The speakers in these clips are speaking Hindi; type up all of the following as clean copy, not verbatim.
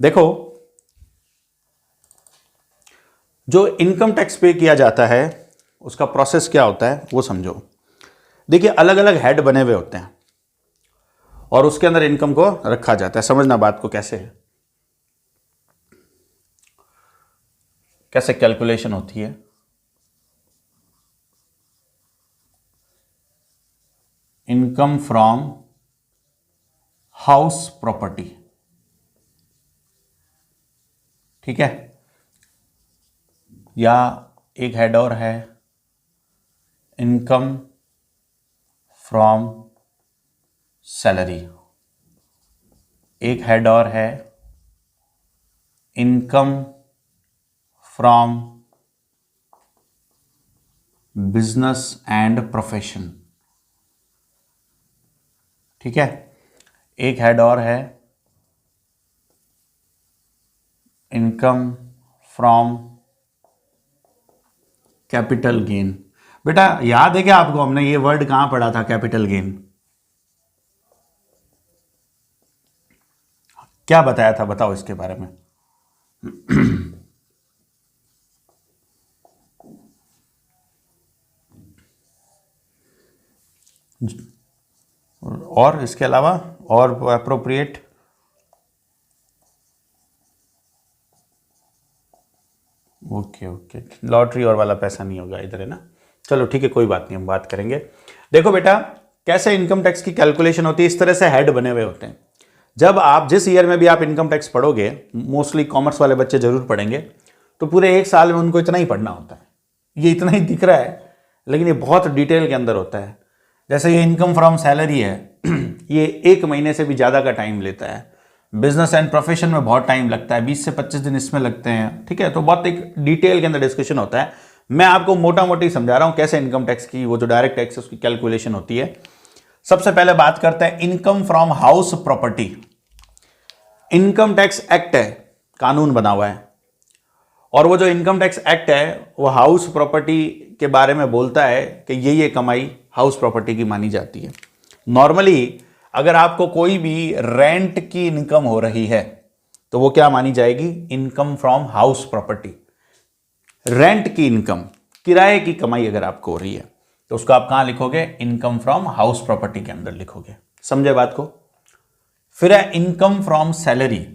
देखो, जो इनकम टैक्स पे किया जाता है उसका प्रोसेस क्या होता है वो समझो। देखिए, अलग अलग हेड बने हुए होते हैं और उसके अंदर इनकम को रखा जाता है। समझना बात को कैसे है, कैसे कैलकुलेशन होती है। इनकम फ्रॉम हाउस प्रॉपर्टी, ठीक है। या एक हेड और है, इनकम फ्रॉम सैलरी। एक हेड और है, income from business and profession, ठीक है। एक हेड और है, इनकम फ्रॉम कैपिटल गेन। बेटा याद है क्या आपको, हमने ये वर्ड कहां पढ़ा था, कैपिटल गेन? क्या बताया था, बताओ इसके बारे में। और इसके अलावा और अप्रोप्रिएट, ओके ओके, लॉटरी और वाला पैसा नहीं होगा इधर, है ना। चलो ठीक है, कोई बात नहीं, हम बात करेंगे। देखो बेटा, कैसे इनकम टैक्स की कैलकुलेशन होती है, इस तरह से हेड बने हुए होते हैं। जब आप जिस ईयर में भी आप इनकम टैक्स पढ़ोगे, मोस्टली कॉमर्स वाले बच्चे जरूर पढ़ेंगे, तो पूरे एक साल में उनको इतना ही पढ़ना होता है। ये इतना ही दिख रहा है, लेकिन ये बहुत डिटेल के अंदर होता है। जैसे ये इनकम फ्रॉम सैलरी है, ये 1 महीने से भी ज़्यादा का टाइम लेता है। बिजनेस एंड प्रोफेशन में बहुत टाइम लगता है, 20 से 25 दिन इसमें लगते हैं, ठीक है। तो बहुत एक डिटेल के अंदर डिस्कशन होता है। मैं आपको मोटा मोटी समझा रहा हूँ कैसे इनकम टैक्स की, वो जो डायरेक्ट टैक्स है उसकी कैलकुलेशन होती है। सबसे पहले बात करते हैं income from house property. Income tax act है, कानून बना हुआ है, और वो जो इनकम टैक्स एक्ट है वो हाउस प्रॉपर्टी के बारे में बोलता है कि ये कमाई हाउस प्रॉपर्टी की मानी जाती है। नॉर्मली अगर आपको कोई भी रेंट की इनकम हो रही है तो वो क्या मानी जाएगी, income from house property. Rent की इनकम, किराए की कमाई अगर आपको हो रही है तो उसको आप कहां लिखोगे, इनकम फ्रॉम हाउस प्रॉपर्टी के अंदर लिखोगे। समझे बात को। फिर है इनकम फ्रॉम सैलरी।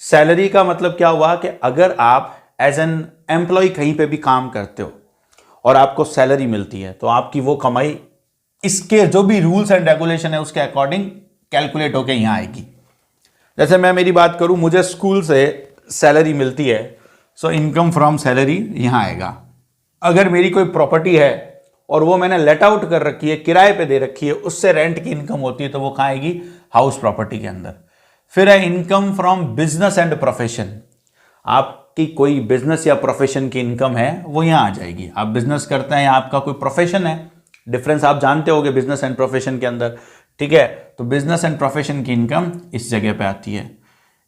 सैलरी का मतलब क्या हुआ कि अगर आप एज एन एम्प्लॉय कहीं पे भी काम करते हो और आपको सैलरी मिलती है तो आपकी वो कमाई इसके जो भी रूल्स एंड रेगुलेशन है उसके अकॉर्डिंग कैलकुलेट होके यहां आएगी। जैसे मैं मेरी बात करूं, मुझे स्कूल से सैलरी मिलती है, सो इनकम फ्रॉम सैलरी यहां आएगा। अगर मेरी कोई प्रॉपर्टी है और वो मैंने लेट आउट कर रखी है, किराए पे दे रखी है, उससे रेंट की इनकम होती है तो वो कहां आएगी, हाउस प्रॉपर्टी के अंदर। फिर है income from business and profession. आपकी कोई बिजनेस या प्रोफेशन की इनकम है वो यहां आ जाएगी। आप बिजनेस करते हैं या आपका कोई प्रोफेशन है, डिफरेंस आप जानते होगे बिजनेस एंड प्रोफेशन के अंदर, ठीक है। तो बिजनेस एंड प्रोफेशन की इनकम इस जगह पे आती है।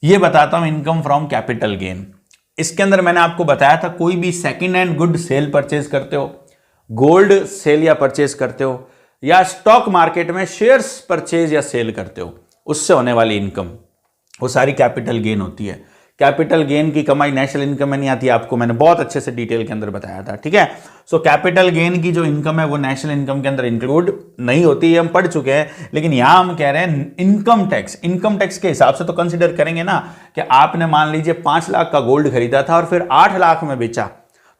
ये बताता हूं इनकम फ्रॉम कैपिटल गेन। इसके अंदर मैंने आपको बताया था, कोई भी second hand good cell purchase करते हो, गोल्ड सेल या परचेज करते हो, या स्टॉक मार्केट में शेयर्स परचेज या सेल करते हो, उससे होने वाली इनकम वो सारी कैपिटल गेन होती है। कैपिटल गेन की कमाई नेशनल इनकम में नहीं आती, आपको मैंने बहुत अच्छे से डिटेल के अंदर बताया था, ठीक है। सो कैपिटल गेन की जो इनकम है वो नेशनल इनकम के अंदर इंक्लूड नहीं होती है, हम पढ़ चुके हैं। लेकिन यहां हम कह रहे हैं इनकम टैक्स के हिसाब से तो कंसिडर करेंगे ना, कि आपने मान लीजिए 5 लाख का गोल्ड खरीदा था और फिर 8 लाख में बेचा,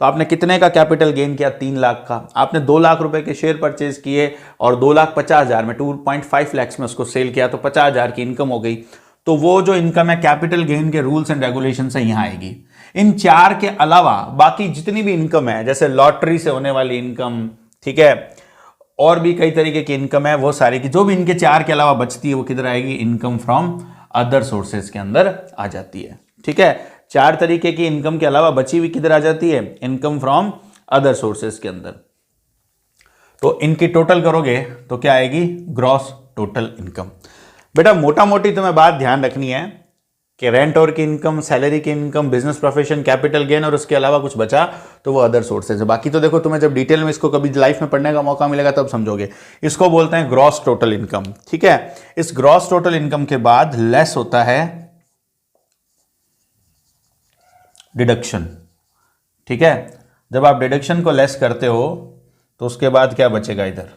तो आपने कितने का कैपिटल गेन किया, 3 लाख का। आपने 2 लाख रुपए के शेयर परचेज किए और 2,50,000 में 2.5 लाख में उसको सेल किया, तो 50,000 की इनकम हो गई। तो वो जो इनकम है कैपिटल गेन के रूल्स एंड रेगुलेशन से यहां आएगी। इन 4 के अलावा बाकी जितनी भी इनकम है, जैसे लॉटरी से होने वाली इनकम, ठीक है, और भी कई तरीके की इनकम है, वो सारी की जो भी इनके 4 के अलावा बचती है वो किधर आएगी, इनकम फ्रॉम अदर सोर्सेज के अंदर आ जाती है, ठीक है। 4 तरीके की इनकम के अलावा बची हुई किधर आ जाती है, इनकम फ्रॉम अदर सोर्सेज के अंदर। तो इनकी टोटल करोगे तो क्या आएगी, ग्रॉस टोटल इनकम। बेटा मोटा मोटी तुम्हें बात ध्यान रखनी है कि रेंट और की इनकम, सैलरी की income, business profession, capital gain और उसके अलावा कुछ बचा तो वो अदर सोर्सेज है। बाकी तो देखो तुम्हें जब डिटेल में इसको कभी लाइफ में पढ़ने का मौका मिलेगा तब समझोगे। इसको बोलते हैं ग्रॉस टोटल इनकम, ठीक है। इस ग्रॉस टोटल इनकम के बाद लेस होता है डिडक्शन। ठीक है, जब आप डिडक्शन को लेस करते हो तो उसके बाद क्या बचेगा, इधर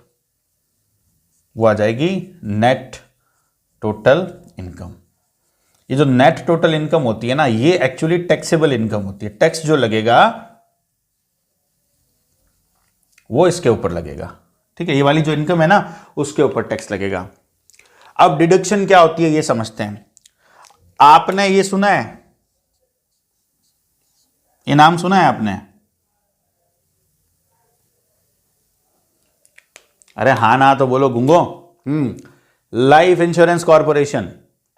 वो आ जाएगी नेट टोटल इनकम। ये जो नेट टोटल इनकम होती है ना, ये एक्चुअली टैक्सेबल इनकम होती है। टैक्स जो लगेगा वो इसके ऊपर लगेगा। ठीक है, ये वाली जो इनकम है ना उसके ऊपर टैक्स लगेगा। अब डिडक्शन क्या होती है ये समझते हैं। आपने ये सुना है, ये नाम सुना है आपने? अरे हाँ ना तो बोलो गुंगो। Life insurance corporation,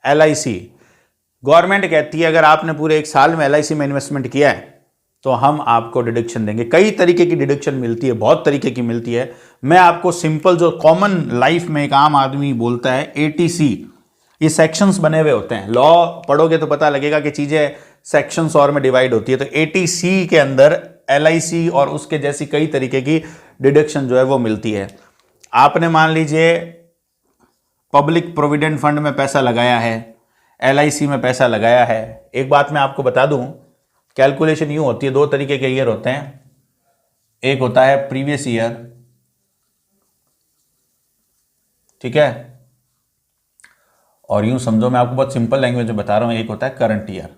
LIC। Government कहती है अगर आपने पूरे एक साल में LIC में इन्वेस्टमेंट किया है तो हम आपको डिडक्शन देंगे। कई तरीके की डिडक्शन मिलती है, बहुत तरीके की मिलती है। मैं आपको सिंपल जो कॉमन लाइफ में एक आम आदमी बोलता है, ATC, ये सेक्शंस बने हुए होते हैं। लॉ पढ़ोगे तो पता लगेगा कि चीजें सेक्शंस और में डिवाइड होती है। तो ATC के अंदर LIC और उसके जैसी कई तरीके की डिडक्शन जो है वो मिलती है। आपने मान लीजिए पब्लिक प्रोविडेंट फंड में पैसा लगाया है, LIC में पैसा लगाया है। एक बात मैं आपको बता दूं, कैलकुलेशन यूं होती है, दो तरीके के ईयर होते हैं। एक होता है प्रीवियस ईयर, ठीक है, और यूं समझो, मैं आपको बहुत सिंपल लैंग्वेज में बता रहा हूं, एक होता है करंट ईयर।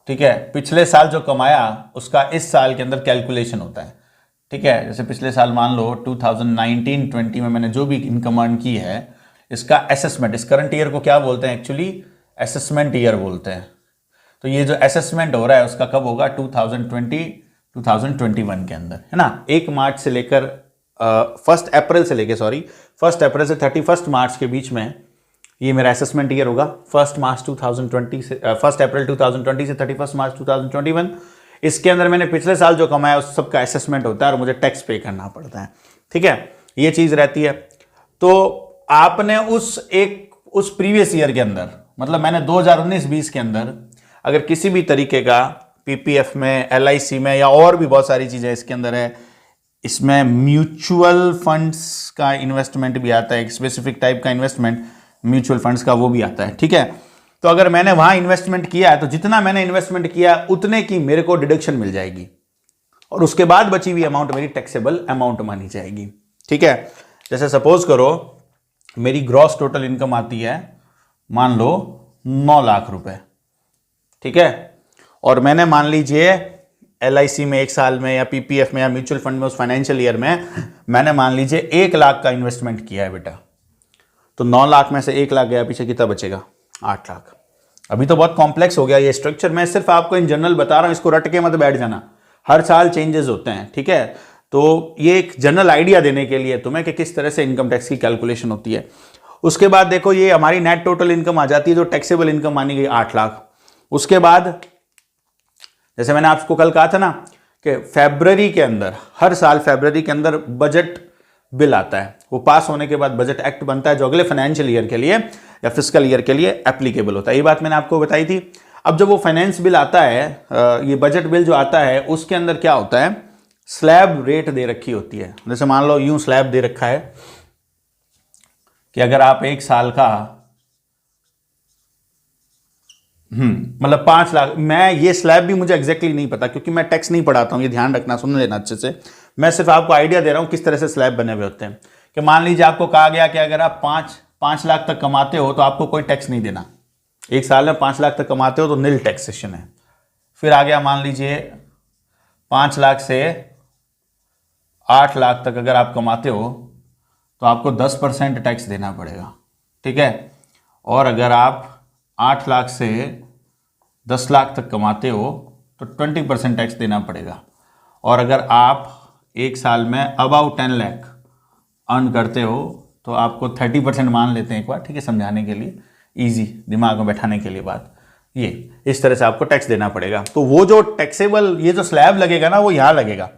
ठीक है, पिछले साल जो कमाया उसका इस साल के अंदर कैलकुलेशन होता है। ठीक है, जैसे पिछले साल मान लो 2019-20 में मैंने जो भी इनकम अर्न की है, इसका असेसमेंट, इस करंट ईयर को क्या बोलते हैं एक्चुअली, असेसमेंट ईयर बोलते हैं। तो ये जो असेसमेंट हो रहा है उसका कब होगा, 2020-2021 के अंदर, है ना। 1 मार्च से लेकर 1 अप्रैल से लेकर 1 अप्रैल से 31 मार्च के बीच में ये मेरा असेसमेंट ईयर होगा। 1 मार्च 2020 से 1 अप्रैल 2020 से 31 मार्च 2021। इसके अंदर मैंने पिछले साल जो कमाया उस सब का असेसमेंट होता है और मुझे टैक्स पे करना पड़ता है। ठीक है, ये चीज रहती है। तो आपने उस प्रीवियस ईयर के अंदर, मतलब मैंने 2019-20 के अंदर अगर किसी भी तरीके का PPF में, LIC में, या और भी बहुत सारी चीजें इसके अंदर है, इसमें म्यूचुअल फंड्स का इन्वेस्टमेंट भी आता है, एक स्पेसिफिक टाइप का इन्वेस्टमेंट म्यूचुअल फंड्स का वो भी आता है। ठीक है, तो अगर मैंने वहां इन्वेस्टमेंट किया है तो जितना मैंने इन्वेस्टमेंट किया उतने की मेरे को डिडक्शन मिल जाएगी और उसके बाद बची हुई अमाउंट मेरी टैक्सेबल अमाउंट मानी जाएगी। ठीक है, जैसे सपोज करो मेरी ग्रॉस टोटल इनकम आती है मान लो 9 लाख रुपए। ठीक है, और मैंने मान लीजिए LIC में एक साल में, या PPF में, या म्यूचुअल फंड में उस फाइनेंशियल ईयर में मैंने मान लीजिए 1 लाख का इन्वेस्टमेंट किया है बेटा। तो 9 लाख में से 1 लाख गया, पीछे कितना बचेगा, 8 लाख। अभी तो बहुत कॉम्प्लेक्स हो गया ये स्ट्रक्चर, मैं सिर्फ आपको इन जनरल बता रहा हूं, इसको रट के मत बैठ जाना, हर साल चेंजेस होते हैं। ठीक है, तो ये एक जनरल आइडिया देने के लिए तुम्हें कि किस तरह से इनकम टैक्स की कैलकुलेशन होती है। उसके बाद देखो ये हमारी नेट टोटल इनकम आ जाती है, जो टैक्सेबल इनकम मानी गई 8 लाख। उसके बाद जैसे मैंने आपको कल कहा था ना कि फरवरी के अंदर, हर साल फरवरी के अंदर बजट बिल आता है, वो पास होने के बाद बजट एक्ट बनता है जो अगले फाइनेंशियल ईयर के लिए या फिस्कल ईयर के लिए एप्लीकेबल होता है। ये बात मैंने आपको बताई थी। अब जब वो फाइनेंस बिल आता है, ये बजट बिल जो आता है, उसके अंदर क्या होता है, स्लैब रेट दे रखी होती है। जैसे मान लो यूं स्लैब दे रखा है कि अगर आप एक साल का मतलब 5 लाख, मैं ये स्लैब भी मुझे एग्जैक्टली नहीं पता क्योंकि मैं टैक्स नहीं पढ़ाता हूं, ये ध्यान रखना, सुन लेना अच्छे से। मैं सिर्फ आपको आइडिया दे रहा हूं किस तरह से स्लैब बने हुए होते हैं। कि मान लीजिए आपको कहा गया कि अगर आप 5 लाख तक कमाते हो तो आपको कोई टैक्स नहीं देना। एक साल में 5 लाख तक कमाते हो तो नील टैक्सेशन है। फिर आ गया मान लीजिए 5 लाख से 8 लाख तक अगर आप कमाते हो तो आपको 10% टैक्स देना पड़ेगा। ठीक है, और अगर आप 8 लाख से 10 लाख तक कमाते हो तो 20% टैक्स देना पड़ेगा। और अगर आप एक साल में अबाउट 10 लाख अर्न करते हो तो आपको 30% मान लेते हैं एक बार, ठीक है, समझाने के लिए, इजी दिमाग में बैठाने के लिए बात, ये इस तरह से आपको टैक्स देना पड़ेगा। तो वो जो टैक्सेबल ये जो स्लैब लगेगा ना वो यहाँ लगेगा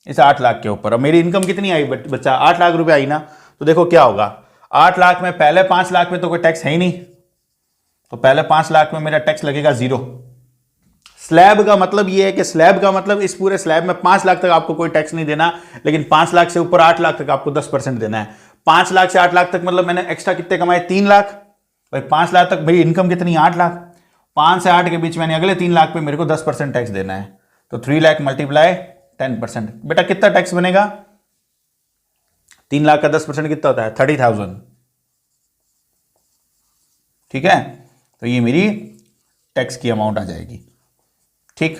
इस 8 लाख के ऊपर। अब मेरी इनकम कितनी आई बच्चा, 8 लाख रुपए आई ना, तो देखो क्या होगा, 8 लाख में पहले 5 लाख में तो कोई टैक्स है ही नहीं, तो पहले 5 लाख में मेरा टैक्स लगेगा 0। स्लैब का मतलब ये है कि स्लैब का मतलब इस पूरे स्लैब में 5 लाख तक आपको कोई टैक्स नहीं देना, लेकिन 5 लाख से ऊपर 8 लाख तक आपको 10% देना है। 5 लाख से 8 लाख तक मतलब मैंने एक्स्ट्रा कितने कमाए, 3 लाख। भाई 5 लाख तक मेरी इनकम कितनी, 8 लाख। 5 से 8 के बीच में, अगले 3 लाख पे मेरे को 10% टैक्स देना है। तो 3 लाख मल्टीप्लाई 10%, बेटा कितना टैक्स बनेगा? 3 लाख का 10% कितना होता है? 30,000। ठीक है, तो ये मेरी टैक्स की अमाउंट आ जाएगी। ठीक,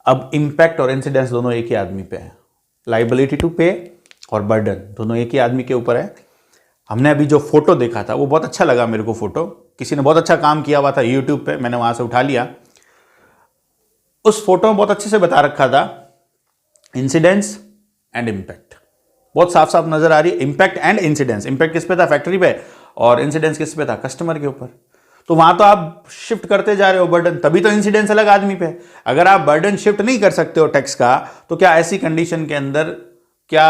अब इंपैक्ट और इंसिडेंस दोनों एक ही आदमी पे है। लाइबिलिटी टू पे और बर्डन दोनों एक ही आदमी के ऊपर है। हमने अभी जो फोटो देखा था वो बहुत अच्छा लगा मेरे को। फोटो किसी ने बहुत अच्छा काम किया हुआ था यूट्यूब पे, मैंने वहां से उठा लिया। उस फोटो में बहुत अच्छे से बता रखा था इंसिडेंस एंड इंपैक्ट, बहुत साफ साफ नजर आ रही है। इंपैक्ट एंड इंसिडेंस, इंपैक्ट किस पे था? फैक्ट्री पे, और इंसिडेंस किस पे था? कस्टमर के ऊपर। तो वहां तो आप शिफ्ट करते जा रहे हो बर्डन, तभी तो इंसिडेंस अलग आदमी पे। अगर आप बर्डन शिफ्ट नहीं कर सकते हो टैक्स का, तो क्या ऐसी कंडीशन के अंदर क्या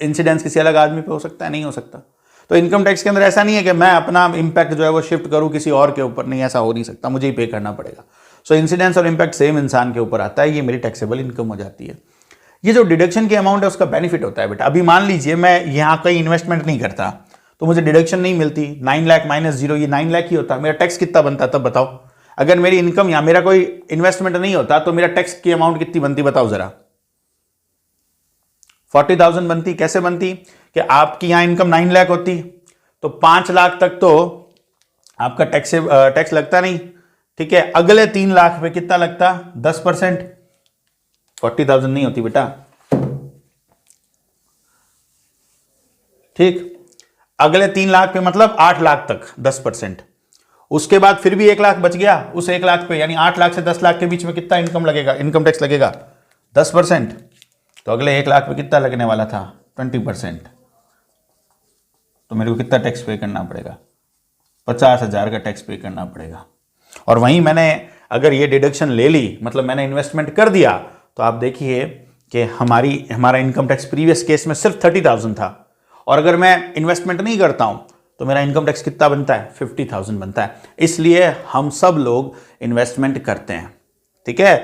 इंसिडेंस किसी अलग आदमी पे हो सकता है? नहीं हो सकता। तो इनकम टैक्स के अंदर ऐसा नहीं है कि मैं अपना इंपैक्ट जो है वो शिफ्ट करूं किसी और के ऊपर, नहीं, ऐसा हो नहीं सकता, मुझे ही पे करना पड़ेगा। सो इंसिडेंस और इंपैक्ट सेम इंसान के ऊपर आता है, ये मेरी टैक्सेबल इनकम हो जाती है। ये जो डिडक्शन की अमाउंट है उसका बेनिफिट होता है बेटा। अभी मान लीजिए मैं यहाँ कहीं इन्वेस्टमेंट नहीं करता तो मुझे डिडक्शन नहीं मिलती। 9 लाख माइनस 0, ये 9 लाख ही होता। मेरा टैक्स कितना बनता तब बताओ? अगर मेरी इनकम या मेरा कोई इन्वेस्टमेंट नहीं होता तो मेरा टैक्स की अमाउंट कितनी बनती बताओ जरा? 40,000 बनती। कैसे बनती? कि आपकी यहां इनकम 9 लाख होती तो 5 लाख तक तो आपका टैक्स लगता नहीं। ठीक है, अगले 3 लाख पे कितना लगता? 10%। 40,000 नहीं होती बेटा। ठीक, अगले 3 लाख पे मतलब 8 लाख तक 10%। उसके बाद फिर भी 1 लाख बच गया, उस 1 लाख पे यानी 8 लाख से 10 लाख के बीच में कितना इनकम लगेगा? इनकम टैक्स लगेगा 10%। तो अगले 1 लाख पे कितना लगने वाला था? 20%। तो मेरे को कितना टैक्स पे करना पड़ेगा? 50,000 का टैक्स पे करना पड़ेगा। और वहीं मैंने अगर ये डिडक्शन ले ली, मतलब मैंने इन्वेस्टमेंट कर दिया, तो आप देखिए कि हमारा इनकम टैक्स प्रीवियस केस में सिर्फ 30,000 था, और अगर मैं इन्वेस्टमेंट नहीं करता हूं तो मेरा इनकम टैक्स कितना बनता है? 50,000 बनता है। इसलिए हम सब लोग इन्वेस्टमेंट करते हैं। ठीक है,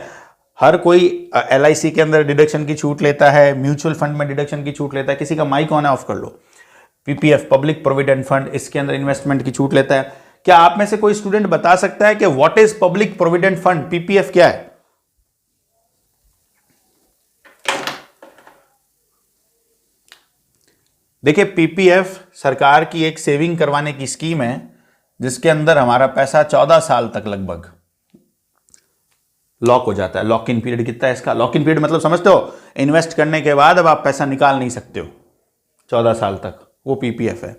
हर कोई LIC के अंदर डिडक्शन की छूट लेता है, म्यूचुअल फंड में डिडक्शन की छूट लेता है। किसी का माइक ऑन है, ऑफ कर लो। PPF, पब्लिक प्रोविडेंट फंड, इसके अंदर इन्वेस्टमेंट की छूट लेता है। क्या आप में से कोई स्टूडेंट बता सकता है कि what is public provident fund? PPF क्या है? देखिए, PPF सरकार की एक सेविंग करवाने की स्कीम है जिसके अंदर हमारा पैसा 14 साल तक लगभग लॉक हो जाता है। लॉक इन पीरियड कितना है इसका? लॉक इन पीरियड मतलब समझते हो? इन्वेस्ट करने के बाद अब आप पैसा निकाल नहीं सकते हो 14 साल तक, वो PPF है।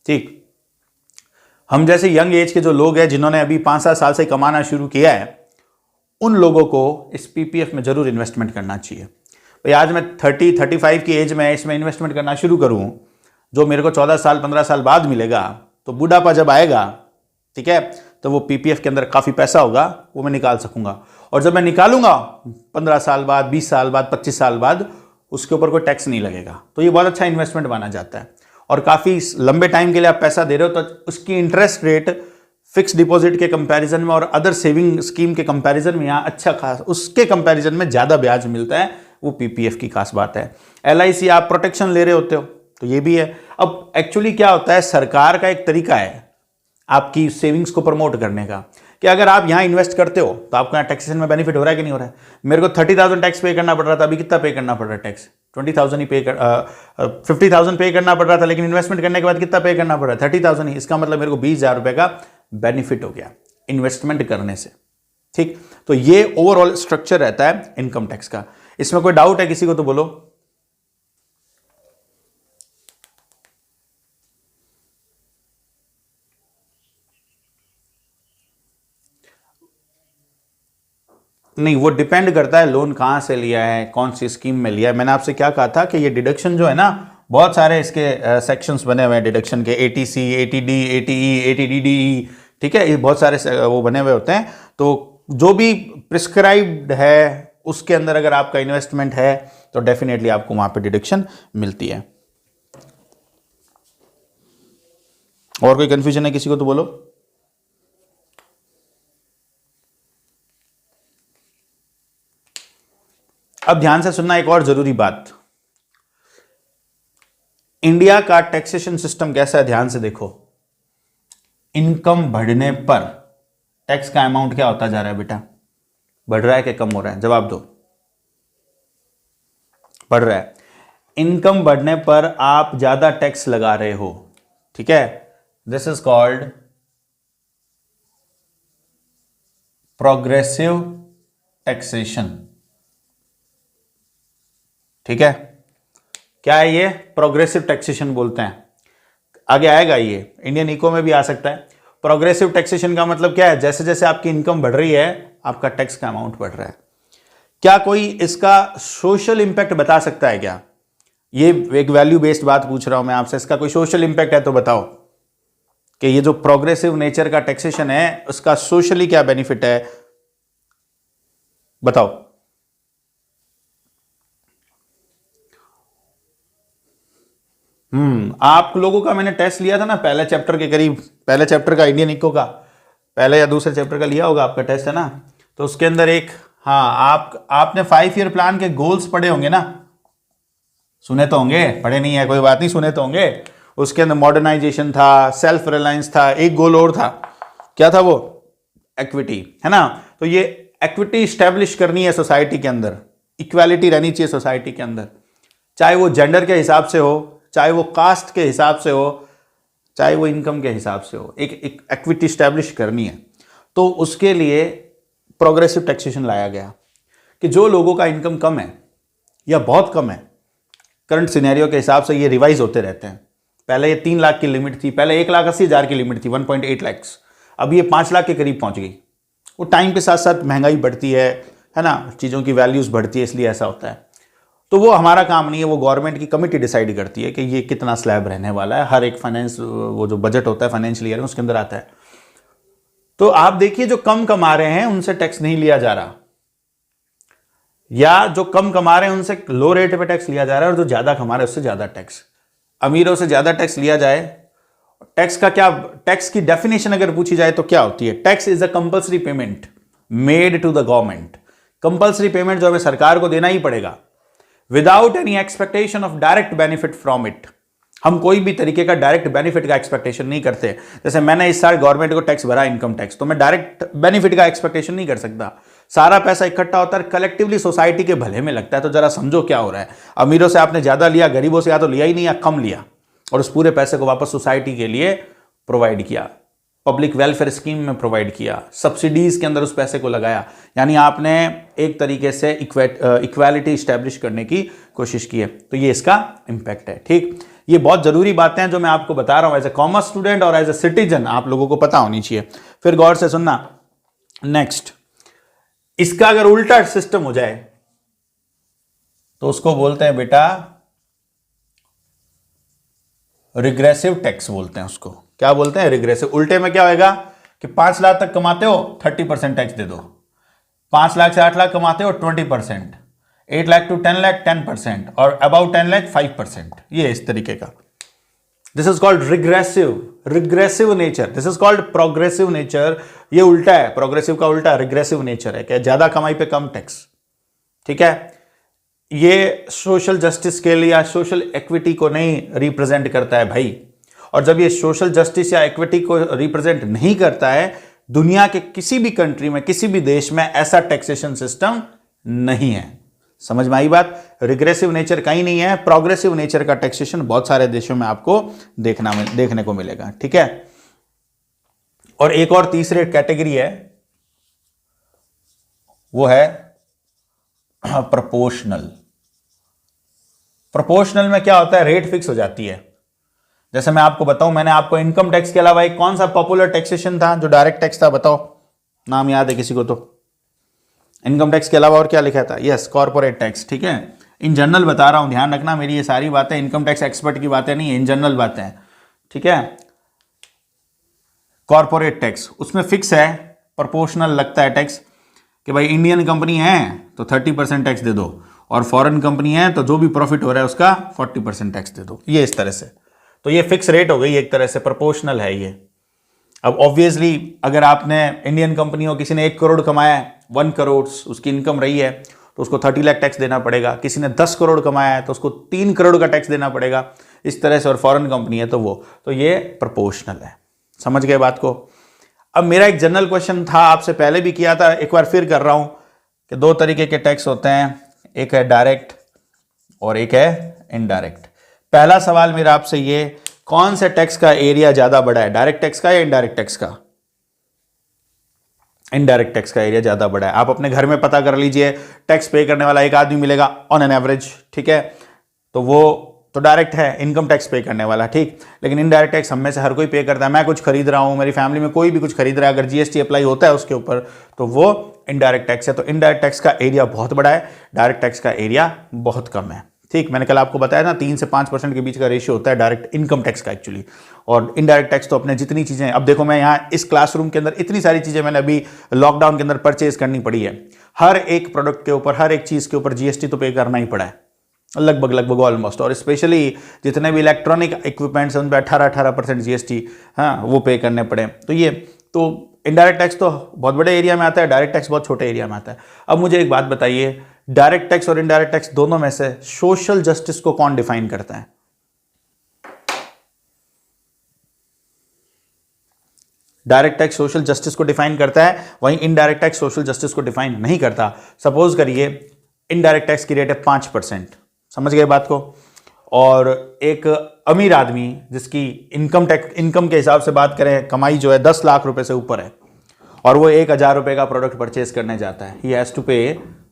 ठीक, हम जैसे यंग एज के जो लोग हैं जिन्होंने अभी 5-7 साल से कमाना शुरू किया है, उन लोगों को इस PPF में जरूर इन्वेस्टमेंट करना चाहिए। भाई आज मैं 30-35 की एज में इसमें इन्वेस्टमेंट करना शुरू करूं, जो मेरे को 14 साल 15 साल बाद मिलेगा, तो बुढ़ापा जब आएगा, ठीक है, तो वो PPF के अंदर काफ़ी पैसा होगा, वो मैं निकाल सकूंगा। और जब मैं निकालूंगा 15 साल बाद, 20 साल बाद, 25 साल बाद, उसके ऊपर कोई टैक्स नहीं लगेगा। तो ये बहुत अच्छा इन्वेस्टमेंट माना जाता है। और काफ़ी लंबे टाइम के लिए आप पैसा दे रहे हो तो उसकी इंटरेस्ट रेट फिक्स डिपॉजिट के कंपैरिजन में और अदर सेविंग स्कीम के कंपैरिजन में यहाँ अच्छा खास, उसके कंपैरिजन में ज़्यादा ब्याज मिलता है, वो PPF की खास बात है। LIC आप प्रोटेक्शन ले रहे होते हो तो ये भी है। अब एक्चुअली क्या होता है, सरकार का एक तरीका है आपकी सेविंग्स को प्रमोट करने का, कि अगर आप यहाँ इन्वेस्ट करते हो तो आपको यहाँ टैक्सेशन में बेनिफिट हो रहा है कि नहीं हो रहा है। मेरे को 30,000 टैक्स पे करना पड़ रहा था, अभी कितना पे करना पड़ रहा है टैक्स? 20,000 ही 50,000 पे करना पड़ रहा था, लेकिन इन्वेस्टमेंट करने के बाद कितना पे करना पड़ रहा है? 30,000 ही। इसका मतलब मेरे को 20,000 रुपए का बेनिफिट हो गया इन्वेस्टमेंट करने से। ठीक, तो ये ओवरऑल स्ट्रक्चर रहता है इनकम टैक्स का। इसमें कोई डाउट है किसी को तो बोलो। नहीं, वो डिपेंड करता है लोन कहाँ से लिया है, कौन सी स्कीम में लिया है। मैंने आपसे क्या कहा था कि ये डिडक्शन जो है ना, बहुत सारे इसके सेक्शंस बने हुए हैं डिडक्शन के, ATC, ATD, ATE, ATDDE, ठीक है, ये बहुत सारे वो बने हुए होते हैं। तो जो भी प्रिस्क्राइब्ड है उसके अंदर अगर आपका इन्वेस्टमेंट है तो डेफिनेटली आपको वहां पे डिडक्शन मिलती है। और कोई कंफ्यूजन है किसी को तो बोलो। अब ध्यान से सुनना एक और जरूरी बात, इंडिया का टैक्सेशन सिस्टम कैसा है ध्यान से देखो। इनकम बढ़ने पर टैक्स का अमाउंट क्या होता जा रहा है बेटा? बढ़ रहा है कि कम हो रहा है? जवाब दो। बढ़ रहा है। इनकम बढ़ने पर आप ज्यादा टैक्स लगा रहे हो, ठीक है। This is called progressive taxation, ठीक है। क्या है ये? प्रोग्रेसिव टैक्सेशन बोलते हैं। आगे आएगा ये, इंडियन इको में भी आ सकता है। प्रोग्रेसिव टैक्सेशन का मतलब क्या है? जैसे जैसे आपकी इनकम बढ़ रही है आपका टैक्स का अमाउंट बढ़ रहा है। क्या कोई इसका सोशल इंपैक्ट बता सकता है क्या? ये एक वैल्यू बेस्ड बात पूछ रहा हूं मैं आपसे, इसका कोई सोशल इंपैक्ट है तो बताओ कि ये जो प्रोग्रेसिव नेचर का टैक्सेशन है उसका सोशली क्या बेनिफिट है, बताओ। आप लोगों का मैंने टेस्ट लिया था ना पहले चैप्टर के करीब, पहले चैप्टर का इंडियन इको का, पहले या दूसरे चैप्टर का लिया होगा आपका टेस्ट, है ना। तो उसके अंदर एक, हाँ, आपने 5 ईयर प्लान के गोल्स पढ़े होंगे ना, सुने तो होंगे, पढ़े नहीं है कोई बात नहीं, सुने तो होंगे। उसके अंदर मॉडर्नाइजेशन था, सेल्फ रिलायंस था, एक गोल और था, क्या था वो? इक्विटी, है ना। तो ये इक्विटी स्टैब्लिश करनी है सोसाइटी के अंदर, इक्वालिटी रहनी चाहिए सोसाइटी के अंदर, चाहे वो जेंडर के हिसाब से हो, चाहे वो कास्ट के हिसाब से हो, चाहे वो इनकम के हिसाब से हो, एक इक्विटी स्टैब्लिश करनी है। तो उसके लिए प्रोग्रेसिव टैक्सेशन लाया गया कि जो लोगों का इनकम कम है या बहुत कम है, करंट सिनेरियो के हिसाब से ये रिवाइज होते रहते हैं। पहले ये 3 लाख की लिमिट थी, पहले 1,80,000 की लिमिट थी, 1.8 लाख, अब ये 5 लाख के करीब पहुंच गई। वो टाइम के साथ साथ महंगाई बढ़ती है ना, चीज़ों की वैल्यूज बढ़ती है, इसलिए ऐसा होता है। तो वो हमारा काम नहीं है, वो गवर्नमेंट की कमिटी डिसाइड करती है कि ये कितना स्लैब रहने वाला है। हर एक फाइनेंस, वो जो बजट होता है फाइनेंशियल ईयर में, उसके अंदर आता है। तो आप देखिए जो कम कमा रहे हैं उनसे टैक्स नहीं लिया जा रहा, या जो कम कमा रहे हैं उनसे लो रेट पे टैक्स लिया जा रहा है, और जो ज्यादा कमा रहे हैं उससे ज्यादा टैक्स, अमीरों से ज्यादा टैक्स लिया जाए। टैक्स का क्या, टैक्स की डेफिनेशन अगर पूछी जाए तो क्या होती है? Tax is a compulsory payment made to the government. Compulsory payment जो हमें सरकार को देना ही पड़ेगा, without any expectation of direct benefit from it. हम कोई भी तरीके का डायरेक्ट बेनिफिट का एक्सपेक्टेशन नहीं करते। जैसे मैंने इस साल गवर्नमेंट को टैक्स भरा, इनकम टैक्स, तो मैं डायरेक्ट बेनिफिट का एक्सपेक्टेशन नहीं कर सकता। सारा पैसा इकट्ठा होता है, कलेक्टिवली सोसाइटी के भले में लगता है। तो जरा समझो क्या हो रहा है, अमीरों से आपने ज्यादा लिया, गरीबों से या तो लिया ही नहीं या कम लिया, और उस पूरे पैसे को वापस सोसाइटी के लिए प्रोवाइड किया, पब्लिक वेलफेयर स्कीम में प्रोवाइड किया, सब्सिडीज के अंदर उस पैसे को लगाया। यानी आपने एक तरीके से इक्वालिटी स्टैब्लिश करने की कोशिश की है। तो ये इसका इंपैक्ट है, ठीक। ये बहुत जरूरी बातें हैं जो मैं आपको बता रहा हूं, एज ए कॉमर्स स्टूडेंट और एज ए सिटीजन आप लोगों को पता होनी चाहिए। फिर गौर से सुनना। नेक्स्ट, इसका अगर उल्टा सिस्टम हो जाए तो उसको बोलते हैं बेटा रिग्रेसिव टैक्स बोलते हैं उसको। क्या बोलते हैं? रिग्रेसिव। उल्टे में क्या होगा कि 5 लाख तक कमाते हो 30% टैक्स दे दो, 5 लाख से 8 लाख कमाते हो 20%, 8 लाख टू 10 लाख 10%, और अबाउट 10 लाख 5%। ये इस तरीके का, this is called regressive nature, this is called progressive nature. ये उल्टा है, प्रोग्रेसिव का उल्टा रिग्रेसिव नेचर है, क्या? ज्यादा कमाई पे कम टैक्स, ठीक है। ये सोशल जस्टिस के लिए या सोशल इक्विटी को नहीं रिप्रेजेंट करता है भाई। और जब ये सोशल जस्टिस या इक्विटी को रिप्रेजेंट नहीं करता है, दुनिया के किसी भी कंट्री में, किसी भी देश में ऐसा टैक्सेशन सिस्टम नहीं है। समझ में आई बात? रिग्रेसिव नेचर कहीं नहीं है, प्रोग्रेसिव नेचर का टैक्सेशन बहुत सारे देशों में आपको देखने को मिलेगा, ठीक है। और एक और तीसरी कैटेगरी है, वो है प्रोपोर्शनल। प्रोपोर्शनल में क्या होता है? रेट फिक्स हो जाती है। जैसे मैं आपको बताऊं, मैंने आपको इनकम टैक्स के अलावा एक कौन सा पॉपुलर टैक्सेशन था जो डायरेक्ट टैक्स था, बताओ, नाम याद है किसी को? तो इनकम टैक्स के अलावा और क्या लिखा था? यस, कॉर्पोरेट टैक्स, ठीक है। इन जनरल बता रहा हूं, ध्यान रखना, मेरी ये सारी बातें इनकम टैक्स एक्सपर्ट की बातें नहीं है, इन जनरल बातें हैं, ठीक है। कॉर्पोरेट टैक्स, उसमें फिक्स है, प्रोपोर्शनल लगता है टैक्स कि भाई इंडियन कंपनी है तो 30% टैक्स दे दो, और फॉरेन कंपनी है तो जो भी प्रॉफिट हो रहा है उसका 40% टैक्स दे दो। ये इस तरह से, तो ये फिक्स रेट हो गई एक तरह से, प्रोपोर्शनल है ये। अब ऑब्वियसली अगर आपने इंडियन कंपनी हो, किसी ने 1 करोड़ कमाया है, 1 करोड़ उसकी इनकम रही है, तो उसको 30 लाख टैक्स देना पड़ेगा। किसी ने 10 करोड़ कमाया है तो उसको 3 करोड़ का टैक्स देना पड़ेगा, इस तरह से। और फॉरेन कंपनी है तो वो, तो ये प्रोपोर्शनल है। समझ गए बात को? अब मेरा एक जनरल क्वेश्चन था, आपसे पहले भी किया था, एक बार फिर कर रहा हूं कि दो तरीके के टैक्स होते हैं, एक है डायरेक्ट और एक है इनडायरेक्ट। पहला सवाल मेरा आपसे ये, कौन से टैक्स का एरिया ज्यादा बड़ा है, डायरेक्ट टैक्स का या इनडायरेक्ट टैक्स का? इनडायरेक्ट टैक्स का एरिया ज्यादा बड़ा है। आप अपने घर में पता कर लीजिए, टैक्स पे करने वाला एक आदमी मिलेगा ऑन एन एवरेज, ठीक है, तो वो तो डायरेक्ट है, इनकम टैक्स पे करने वाला, ठीक। लेकिन इनडायरेक्ट टैक्स हम में से हर कोई पे करता है। मैं कुछ खरीद रहा हूं, मेरी फैमिली में कोई भी कुछ खरीद रहा है, अगर जीएसटी अप्लाई होता है उसके ऊपर, तो वो इनडायरेक्ट टैक्स है। तो इनडायरेक्ट टैक्स का एरिया बहुत बड़ा है, डायरेक्ट टैक्स का एरिया बहुत कम है, ठीक। मैंने कल आपको बताया ना 3 से 5% के बीच का रेशियो होता है डायरेक्ट इनकम टैक्स का एक्चुअली। और इनडायरेक्ट टैक्स तो अपने जितनी चीजें, अब देखो मैं यहाँ इस क्लासरूम के अंदर इतनी सारी चीजें मैंने अभी लॉकडाउन के अंदर परचेज करनी पड़ी है, हर एक प्रोडक्ट के ऊपर, हर एक चीज के ऊपर जीएसटी तो पे करना ही पड़ा है, लगभग ऑलमोस्ट। और स्पेशली जितने भी इलेक्ट्रॉनिक इक्विपमेंट्स हैं उन पर 18% जीएसटी, हाँ, वो पे करने पड़े। तो ये तो इनडायरेक्ट टैक्स तो बहुत बड़े एरिया में आता है, डायरेक्ट टैक्स बहुत छोटे एरिया में आता है। अब मुझे एक बात बताइए, डायरेक्ट टैक्स और इनडायरेक्ट टैक्स दोनों में से सोशल जस्टिस को कौन डिफाइन करता है? डायरेक्ट टैक्स सोशल जस्टिस को डिफाइन करता है, वहीं इनडायरेक्ट टैक्स सोशल जस्टिस को डिफाइन नहीं करता। सपोज करिए इनडायरेक्ट टैक्स की रेट है 5%, समझ गए बात को, और एक अमीर आदमी जिसकी इनकम के हिसाब से बात करें, कमाई जो है 10 लाख रुपए से ऊपर है, और वो 1,000 रुपए का प्रोडक्ट परचेज करने जाता है, ही हैज टू पे